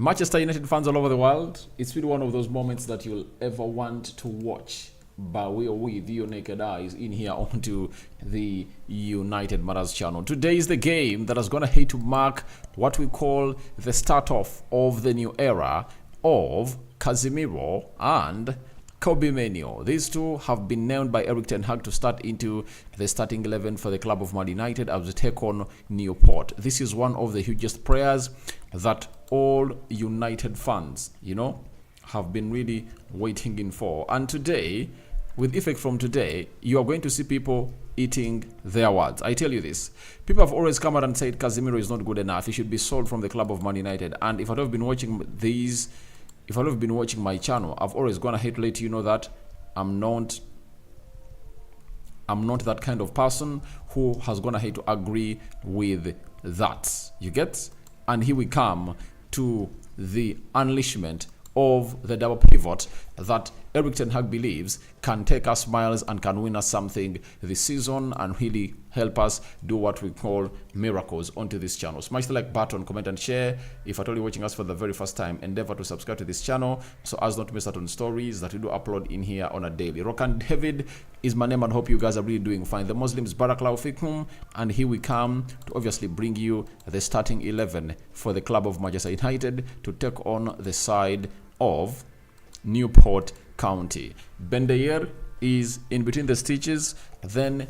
Manchester United fans all over the world, it's really one of those moments that you'll ever want to watch. But we are with your naked eyes in here onto the United Matters channel. Today is the game that is going to hit to mark what we call the start off of the new era of Casemiro and Mainoo. These two have been named by Erik to start into the starting 11 for the club of Man United as they take on Newport. This is one of the hugest prayers that all United fans, have been really waiting in for. And today, with effect from today, you are going to see people eating their words. I tell you this. People have always come out and said Casemiro is not good enough. He should be sold from the club of Man United. And if I have been watching if I've been watching my channel, I've always gone ahead to let you know that I'm not that kind of person who has gone ahead to agree with that. You get? And here we come to the unleashment of the double pivot that Erik believes can take us miles and can win us something this season and really help us do what we call miracles onto this channel. Smash the like button, comment and share. If at all you're watching us for the very first time, endeavor to subscribe to this channel so as not to miss out on stories that we do upload in here on a daily. Rokan David is my name and hope you guys are really doing fine. The Muslims Barakallahu Fikum, and here we come to obviously bring you the starting 11 for the club of Manchester United to take on the side of Newport County. Bendayer is in between the stitches. Then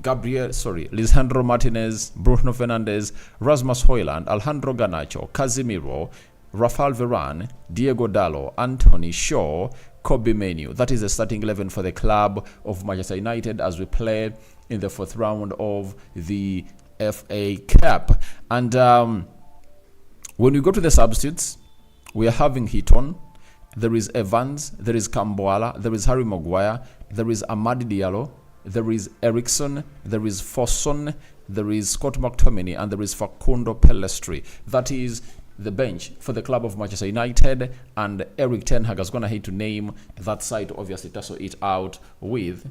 Lisandro Martinez, Bruno Fernandes, Rasmus Højlund, Alejandro Garnacho, Casemiro, Rafael Varane, Diego Dallo, Anthony Shaw, Mainoo. That is the starting 11 for the club of Manchester United as we play in the 4th round of the FA Cup. And when we go to the substitutes, we are having Heaton. There is Evans, there is Kamboala, there is Harry Maguire, there is Amadi Diallo, there is Eriksson, there is Fosun, there is Scott McTominay, and there is Facundo Pellistri. That is the bench for the club of Manchester United, and Erik has gone ahead to name that side to obviously tussle it out with.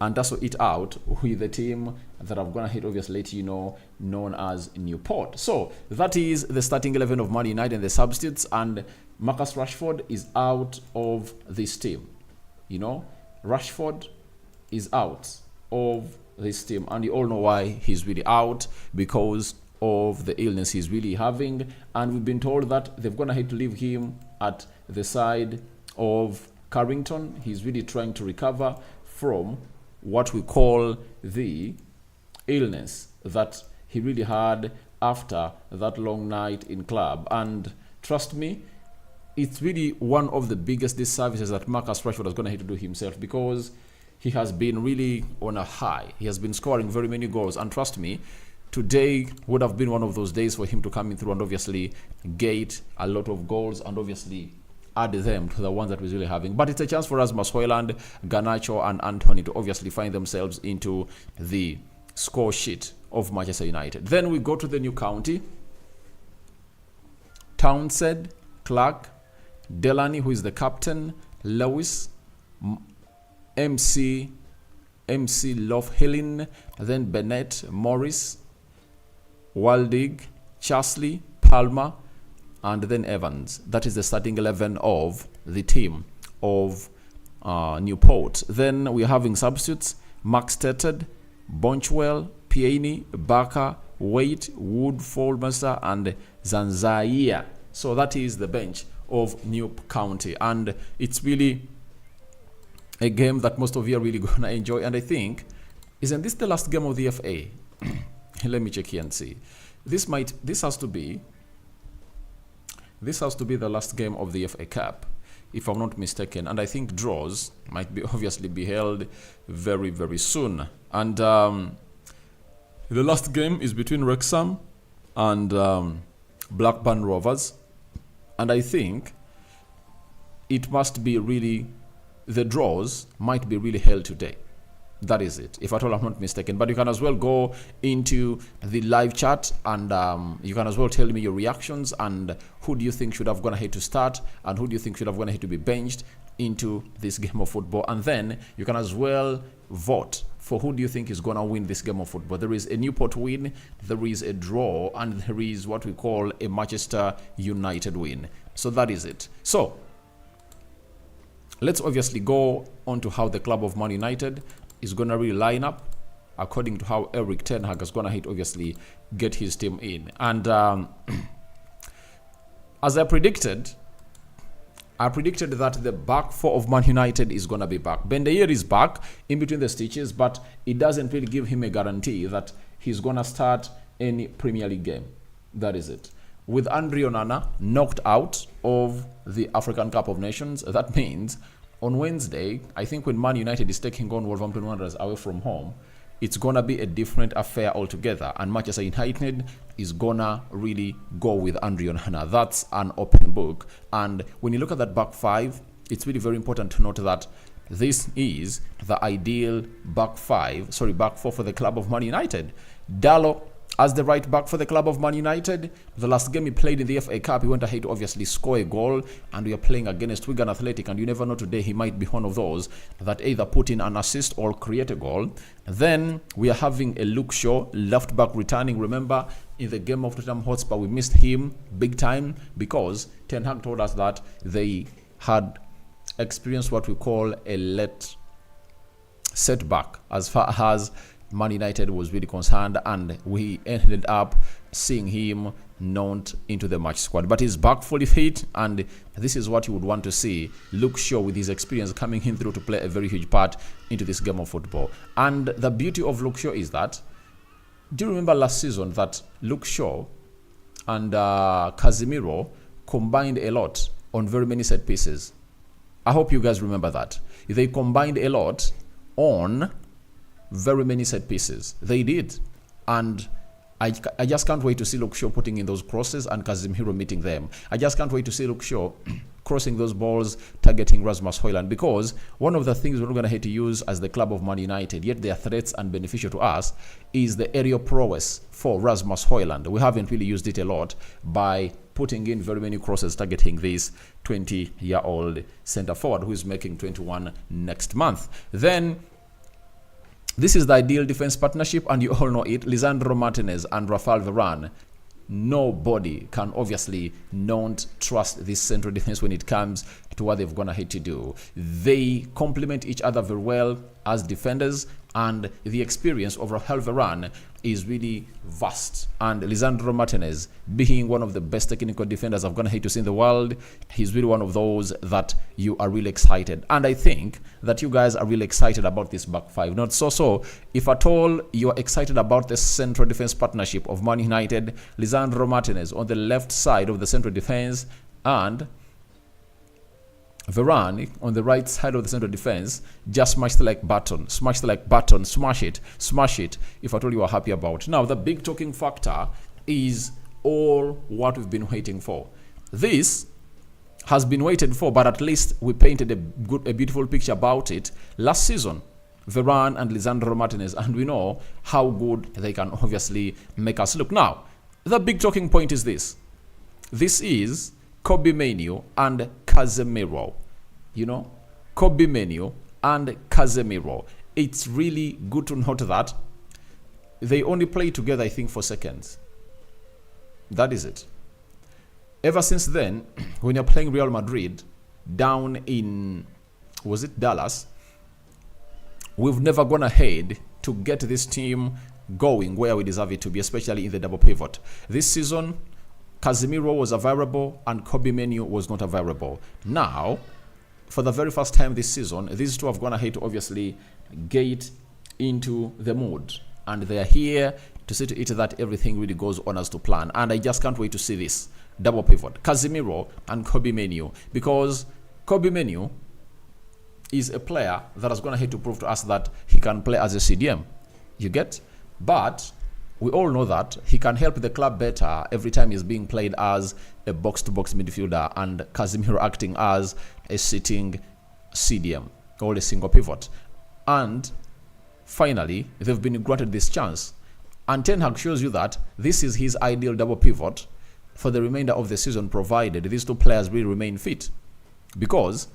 And tussle it out with the team that I've gone ahead obviously let you know, known as Newport. So that is the starting 11 of Man United and the substitutes, and Marcus Rashford is out of this team. Rashford is out of this team, and you all know why he's really out, because of the illness he's really having. And we've been told that they've gone ahead to leave him at the side of Carrington. He's really trying to recover from what we call the illness that he really had after that long night in club. And trust me, it's really one of the biggest disservices that Marcus Rashford is going to have to do himself, because he has been really on a high. He has been scoring very many goals, and trust me, today would have been one of those days for him to come in through and obviously get a lot of goals and obviously add them to the ones that we're really having. But it's a chance for Rasmus Højlund, Garnacho, and Anthony to obviously find themselves into the score sheet of Manchester United. Then we go to the new county. Townsend, Clark, Delaney, who is the captain, Lewis, MC Loughlin, then Bennett, Morris, Waldig, Charsley, Palmer, and then Evans. That is the starting 11 of the team of Newport. Then we're having substitutes: Max Tetted, Bonchwell, Piani, Barker, Waite, Wood, Foldmaster, and Zanzaya. So that is the bench of Newport County, and it's really a game that most of you are really gonna enjoy. And I think, isn't this the last game of the FA? Let me check here and see. This has to be the last game of the FA Cup, if I'm not mistaken. And I think draws might be obviously be held very, very soon. And the last game is between Wrexham and Blackburn Rovers. And I think it must be really, the draws might be really held today. That is it, if at all I'm not mistaken. But you can as well go into the live chat and you can as well tell me your reactions and who do you think should have gone ahead to start and who do you think should have gone ahead to be benched into this game of football. And then you can as well vote for who do you think is going to win this game of football? There is a Newport win, there is a draw, and there is what we call a Manchester United win. So that is it. So let's obviously go on to how the club of Man United is going to really line up according to how Erik is going to obviously get his team in. And as I predicted that the back four of Man United is going to be back. Ben Dayer is back in between the stitches, but it doesn't really give him a guarantee that he's going to start any Premier League game. That is it. With Andre Onana knocked out of the African Cup of Nations, that means on Wednesday, I think when Man United is taking on Wolverhampton Wanderers away from home, it's going to be a different affair altogether. And Manchester United is going to really go with Andre Onana. That's an open book. And when you look at that back five, it's really very important to note that this is the ideal back four for the club of Man United. Dalot as the right back for the club of Man United. The last game he played in the FA Cup, he went ahead to obviously score a goal, and we are playing against Wigan Athletic, and you never know, today he might be one of those that either put in an assist or create a goal. Then we are having a Luke Shaw, left back, returning. Remember, in the game of Tottenham Hotspur, we missed him big time because Ten Hag told us that they had experienced what we call a late setback as far as Man United was really concerned, and we ended up seeing him not into the match squad. But he's back fully fit, and this is what you would want to see. Luke Shaw, with his experience, coming in through to play a very huge part into this game of football. And the beauty of Luke Shaw is that, do you remember last season that Luke Shaw and Casemiro combined a lot on very many set pieces? I hope you guys remember that. They combined a lot on very many set pieces. They did. And I just can't wait to see Luke Shaw putting in those crosses and Casemiro meeting them. I just can't wait to see Luke Shaw crossing those balls, targeting Rasmus Højlund, because one of the things we're not going to have to use as the club of Man United, yet they are threats and beneficial to us, is the aerial prowess for Rasmus Højlund. We haven't really used it a lot by putting in very many crosses targeting this 20-year-old centre forward who is making 21 next month. Then this is the ideal defense partnership, and you all know it. Lisandro Martinez and Rafael Varane. Nobody can obviously not trust this central defense when it comes to what they've gone ahead to do. They complement each other very well as defenders, and the experience of Rafael Varane is really vast. And Lisandro Martinez, being one of the best technical defenders I've gone ahead to see in the world, he's really one of those that you are really excited. And I think that you guys are really excited about this back five. Not so. If at all you're excited about the central defense partnership of Man United, Lisandro Martinez on the left side of the central defense, and Varane on the right side of the central defense, just smash the like button, smash it, if at all you are happy about. Now, the big talking factor is all what we've been waiting for. This has been waited for, but at least we painted a beautiful picture about it last season. Varane and Lisandro Martinez, and we know how good they can obviously make us look. Now, the big talking point is this. This is Casemiro Mainoo and Casemiro. You know, Casemiro Mainoo and Casemiro. It's really good to note that they only play together, I think, for seconds. That is it. Ever since then, when you're playing Real Madrid down in, was it Dallas? We've never gone ahead to get this team going where we deserve it to be, especially in the double pivot. This season, Casemiro was a variable and Casemiro Mainoo was not a variable. Now, for the very first time this season, these two have gone ahead to obviously get into the mood. And they are here to see to it that everything really goes on as to plan. And I just can't wait to see this double pivot, Casemiro and Casemiro Mainoo, because Casemiro Mainoo is a player that has gone ahead to prove to us that he can play as a CDM. You get? But we all know that he can help the club better every time he's being played as a box-to-box midfielder, and Casemiro acting as a sitting CDM or a single pivot. And finally, they've been granted this chance. And Ten Hag shows you that this is his ideal double pivot for the remainder of the season, provided these two players will remain fit. Because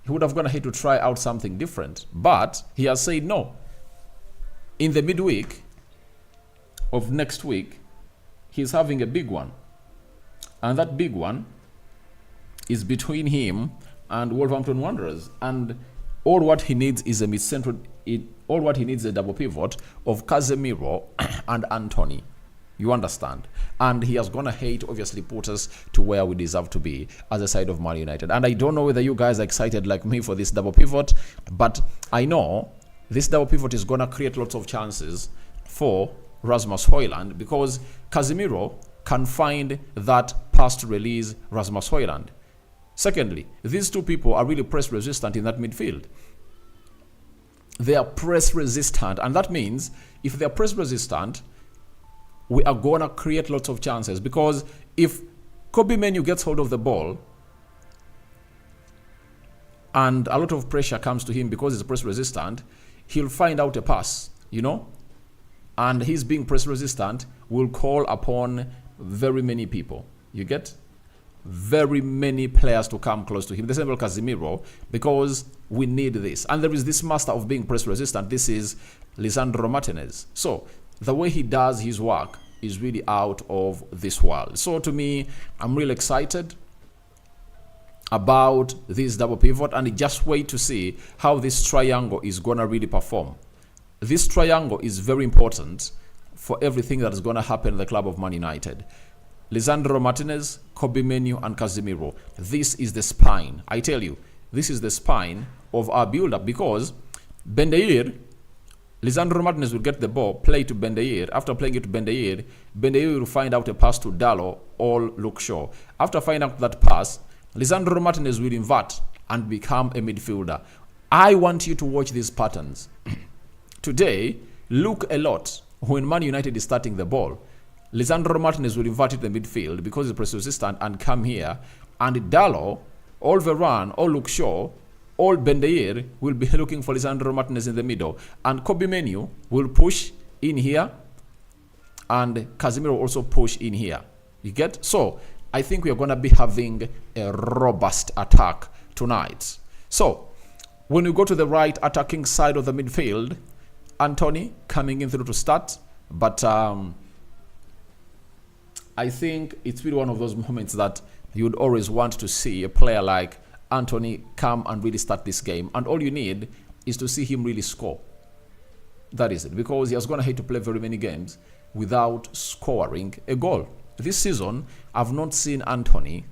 he would have gone ahead to try out something different. But he has said no. in the midweek of next week, he's having a big one. And that big one is between him and Wolverhampton Wanderers. And all what he needs is a mid-central, all what he needs is a double pivot of Casemiro and Anthony. You understand? And he has gonna hate, obviously, put us to where we deserve to be as a side of Man United. And I don't know whether you guys are excited like me for this double pivot, but I know this double pivot is gonna create lots of chances for Rasmus Højlund, because Casemiro can find that pass to release Rasmus Højlund. Secondly, these two people are really press resistant in that midfield. They are press resistant, and that means if they are press resistant, we are going to create lots of chances, because if Kobbie Mainoo gets hold of the ball and a lot of pressure comes to him because he's press resistant, he'll find out a pass, you know, and he's being press resistant, will call upon very many people. You get? Very many players to come close to him. The same with Casemiro, because we need this. And there is this master of being press resistant. This is Lisandro Martinez. So the way he does his work is really out of this world. So to me, I'm really excited about this double pivot, and just wait to see how this triangle is going to really perform. This triangle is very important for everything that is going to happen in the club of Man United. Lisandro Martinez, Kobbie Mainoo, and Casemiro. This is the spine. I tell you, this is the spine of our build-up, because Bendair, Lisandro Martinez will get the ball, play to Bendair. After playing it to Bendair, Bendair will find out a pass to Dalot or Luke Shaw. After finding out that pass, Lisandro Martinez will invert and become a midfielder. I want you to watch these patterns. Today, look a lot when Man United is starting the ball. Lisandro Martinez will invert it to the midfield because he's press resistant and come here. And Dalot, all Varane, all Luke Shaw, all Bendair will be looking for Lisandro Martinez in the middle. And Kobbie Mainoo will push in here. And Casemiro also push in here. You get? So, I think we are going to be having a robust attack tonight. So, when we go to the right attacking side of the midfield, Anthony coming in through to start. But I think it's really one of those moments that you would always want to see a player like Anthony come and really start this game. And all you need is to see him really score. That is it. Because he has going to hate to play very many games without scoring a goal. This season, I've not seen Anthony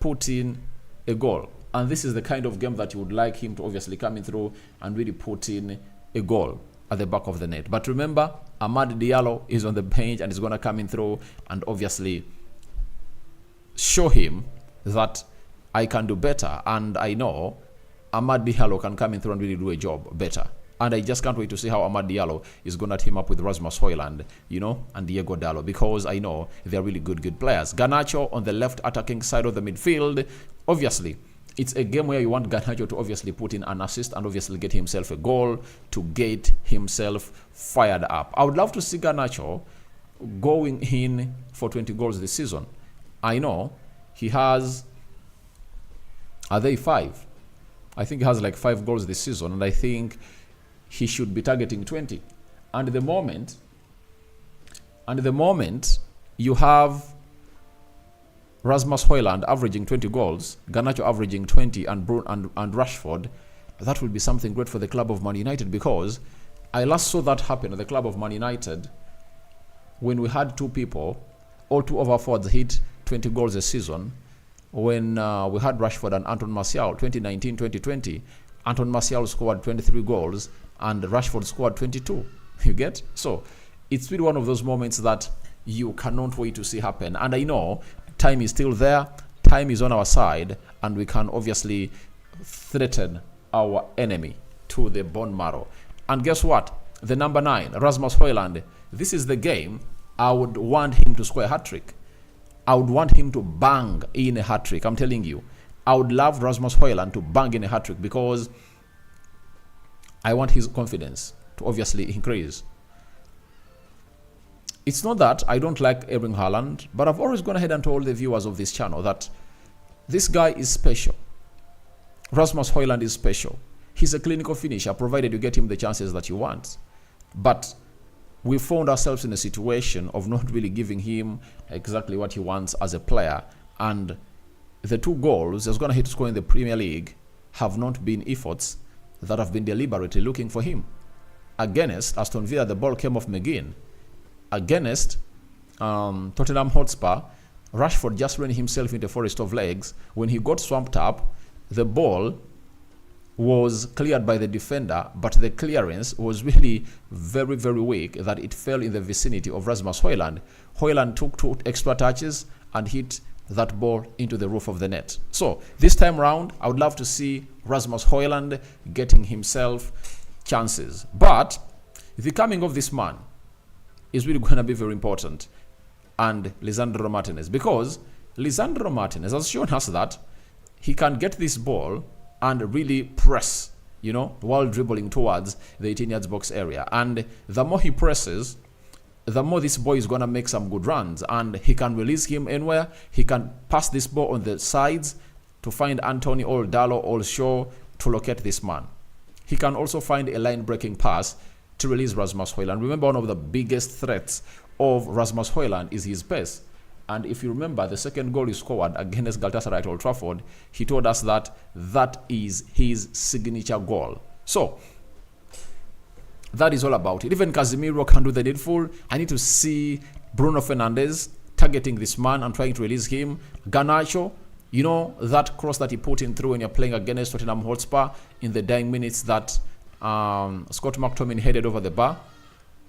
put in a goal. And this is the kind of game that you would like him to obviously come in through and really put in a goal at the back of the net. But remember, Amad Diallo is on the bench and is going to come in through and obviously show him that I can do better. And I know Amad Diallo can come in through and really do a job better. And I just can't wait to see how Amad Diallo is going to team up with Rasmus Højlund, you know, and Diego Dalot, because I know they're really good players. Garnacho on the left attacking side of the midfield. Obviously, it's a game where you want Garnacho to obviously put in an assist and obviously get himself a goal to get himself fired up. I would love to see Garnacho going in for 20 goals this season. I know he has, are they 5? I think he has like 5 goals this season, and I think he should be targeting 20. And the moment you have Rasmus Højlund averaging 20 goals, Garnacho averaging 20, and Rashford, that will be something great for the club of Man United, because I last saw that happen at the club of Man United when we had two people, all two of our forwards hit 20 goals a season, when we had Rashford and Anton Martial, 2019-2020. Anton Martial scored 23 goals and Rashford scored 22. You get? So it's really one of those moments that you cannot wait to see happen. And I know time is still there, time is on our side, and we can obviously threaten our enemy to the bone marrow. And guess what? The number 9, Rasmus Højlund, this is the game I would want him to score a hat-trick. I would want him to bang in a hat-trick. I'm telling you, I would love Rasmus Højlund to bang in a hat-trick, because I want his confidence to obviously increase. It's not that I don't like Erling Haaland, but I've always gone ahead and told the viewers of this channel that this guy is special. Rasmus Højlund is special. He's a clinical finisher, provided you get him the chances that you want. But we found ourselves in a situation of not really giving him exactly what he wants as a player. And the 2 goals he's going to hit to score in the Premier League have not been efforts that have been deliberately looking for him. Against Aston Villa, the ball came off McGinn. Against Tottenham Hotspur, Rashford just ran himself into a forest of legs. When he got swamped up, the ball was cleared by the defender, but the clearance was really very, very weak, that it fell in the vicinity of Rasmus Højlund. Højlund took 2 extra touches and hit that ball into the roof of the net. So this time round, I would love to see Rasmus Højlund getting himself chances. But the coming of this man is really going to be very important. And Lisandro Martinez, because Lisandro Martinez has shown us that he can get this ball and really press, while dribbling towards the 18 yards box area. And the more he presses, the more this boy is going to make some good runs. And he can release him anywhere. He can pass this ball on the sides to find Anthony or Dallo or Shaw to locate this man. He can also find a line-breaking pass to release Rasmus Højlund. Remember, one of the biggest threats of Rasmus Højlund is his pace. And if you remember, the second goal he scored against Galatasaray at Old Trafford, he told us that that is his signature goal. So, that is all about it. Even Casemiro can do the needful. I need to see Bruno Fernandes targeting this man and trying to release him. Garnacho, that cross that he put in through when you're playing against Tottenham Hotspur in the dying minutes that Scott McTominay headed over the bar.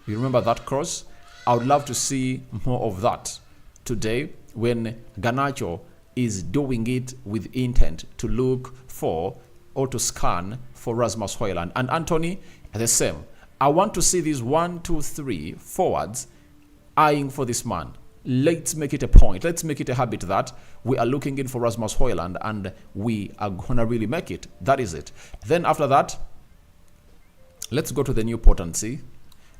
You remember that cross? I would love to see more of that today when Garnacho is doing it with intent to look for or to scan for Rasmus Højlund. And Anthony, the same. I want to see these 1, 2, 3 forwards eyeing for this man. Let's make it a point. Let's make it a habit that we are looking in for Rasmus Højlund and we are going to really make it. That is it. Then after that, let's go to the Newport and see.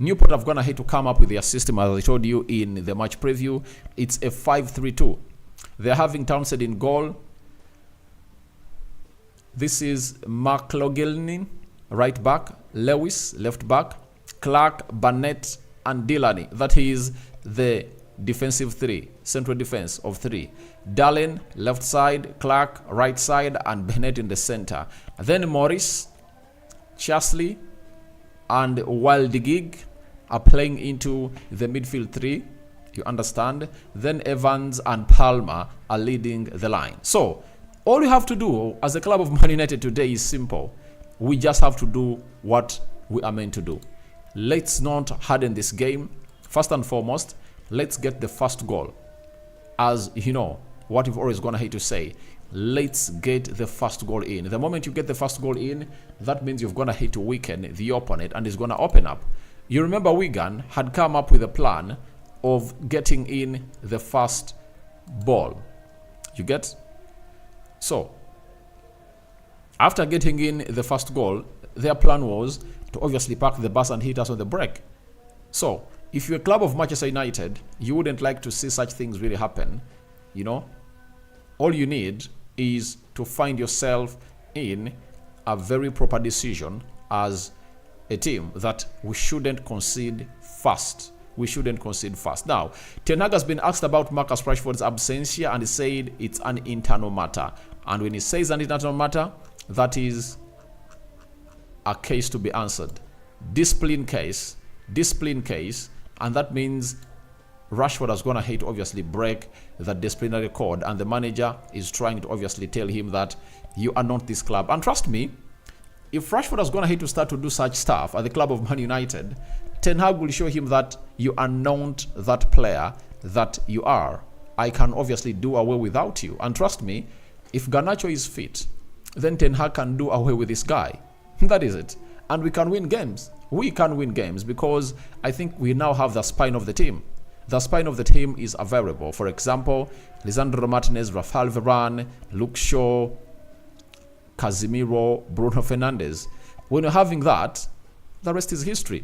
Newport have gone ahead to come up with their system, as I told you in the match preview. It's a 5-3-2. They're having Townsend in goal. This is McLaughlin, right back. Lewis, left back. Clark, Barnett, and Delaney. That is the defensive 3, central defense of 3. Darlin, left side. Clark, right side. And Bennett in the center. Then Morris, Chesley, and Wildegig are playing into the midfield 3. You understand? Then Evans and Palmer are leading the line. So, all you have to do as a club of Man United today is simple. We just have to do what we are meant to do. Let's not harden this game. First and foremost, let's get the first goal. As you know, what we've always gone ahead to say, let's get the first goal in. The moment you get the first goal in, that means you've gone ahead to weaken the opponent and it's going to open up. You remember Wigan had come up with a plan of getting in the first ball. You get? So, after getting in the first goal, their plan was to obviously park the bus and hit us on the break. So, if you're a club of Manchester United, you wouldn't like to see such things really happen. All you need is to find yourself in a very proper decision as a team that we shouldn't concede fast. We shouldn't concede fast. Now, Ten Hag has been asked about Marcus Rashford's absentia and he said it's an internal matter. And when he says an internal matter, that is a case to be answered. Discipline case, and that means Rashford has gone ahead to obviously break the disciplinary code, and the manager is trying to obviously tell him that you are not this club. And trust me, if Rashford has gone ahead to start to do such stuff at the club of Man United, Ten Hag will show him that you are not that player that you are. I can obviously do away without you. And trust me, if Garnacho is fit, then Ten Hag can do away with this guy. That is it. And we can win games. We can win games because I think we now have the spine of the team. The spine of the team is available. For example, Lisandro Martinez, Rafael Varane, Luke Shaw, Casemiro, Bruno Fernandes. When you're having that, the rest is history.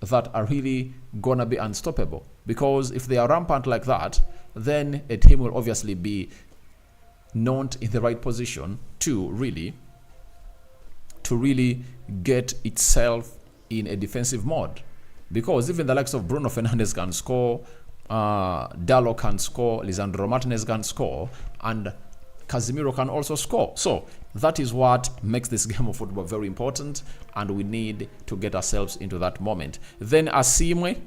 that are really gonna be unstoppable. Because if they are rampant like that, then a team will obviously be not in the right position to really get itself in a defensive mode. Because even the likes of Bruno Fernandes can score, Dalot can score, Lisandro Martinez can score, and Casemiro can also score. So that is what makes this game of football very important, and we need to get ourselves into that moment. Then Asimwe,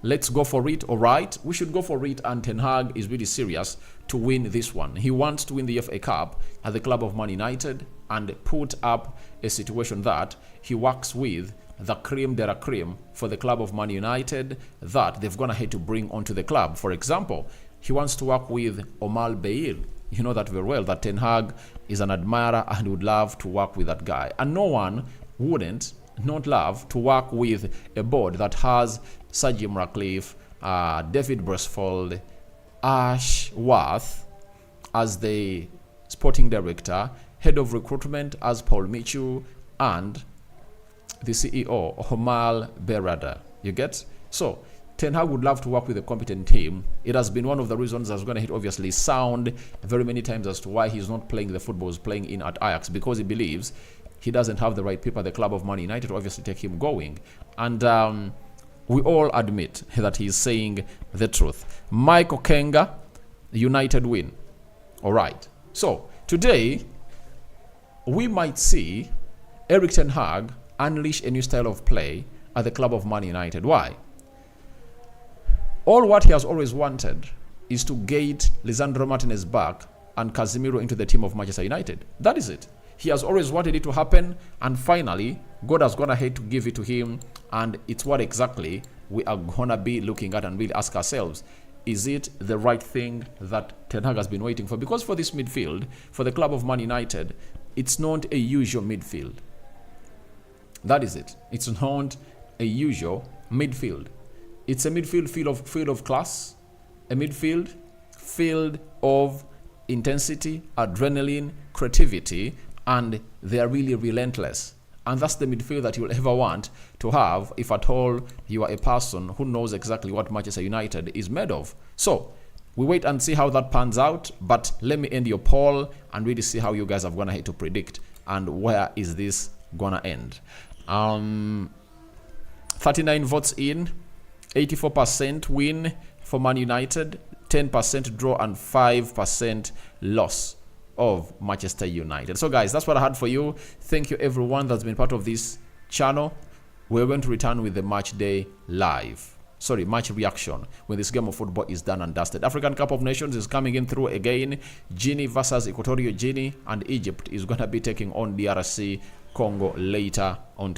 let's go for it. All right, we should go for it, and Ten Hag is really serious to win this one. He wants to win the FA Cup at the club of Man United and put up a situation that he works with the cream de la cream for the club of Man United that they've gone ahead to bring onto the club. For example, he wants to work with Omar Beir. You know that very well, that Ten Hag is an admirer and would love to work with that guy. And no one wouldn't not love to work with a board that has Sir Jim Ratcliffe, David Brasfold, Ash Worth as the sporting director, head of recruitment as Paul Michu, and the CEO, Homal Berada. You get? So, Ten Hag would love to work with a competent team. It has been one of the reasons that's going to hit obviously sound very many times as to why he's not playing the football he's playing in at Ajax, because he believes he doesn't have the right people at the club of Man United to obviously take him going. And we all admit that he's saying the truth. Mike Okenga, United win. All right. So, today, we might see Erik Ten Hag unleash a new style of play at the club of Man United. Why? All what he has always wanted is to get Lisandro Martinez back and Casemiro into the team of Manchester United. That is it. He has always wanted it to happen, and finally, God has gone ahead to give it to him, and it's what exactly we are going to be looking at and we'll ask ourselves. Is it the right thing that Ten Hag has been waiting for? Because for this midfield, for the club of Man United, it's not a usual midfield. That is it. It's not a usual midfield. It's a midfield field of class, a midfield filled of intensity, adrenaline, creativity, and they are really relentless. And that's the midfield that you'll ever want to have if at all you are a person who knows exactly what Manchester United is made of. So, we wait and see how that pans out, but let me end your poll and really see how you guys have gone ahead to predict and where is this gonna end. 39 votes in, 84% win for Man United, 10% draw, and 5% loss of Manchester United. So guys, that's what I had for you. Thank you everyone that's been part of this channel. We're going to return with the match day match reaction when this game of football is done and dusted. African Cup of Nations is coming in through again. Guinea versus Equatorial Guinea, and Egypt is going to be taking on DRC Congo later on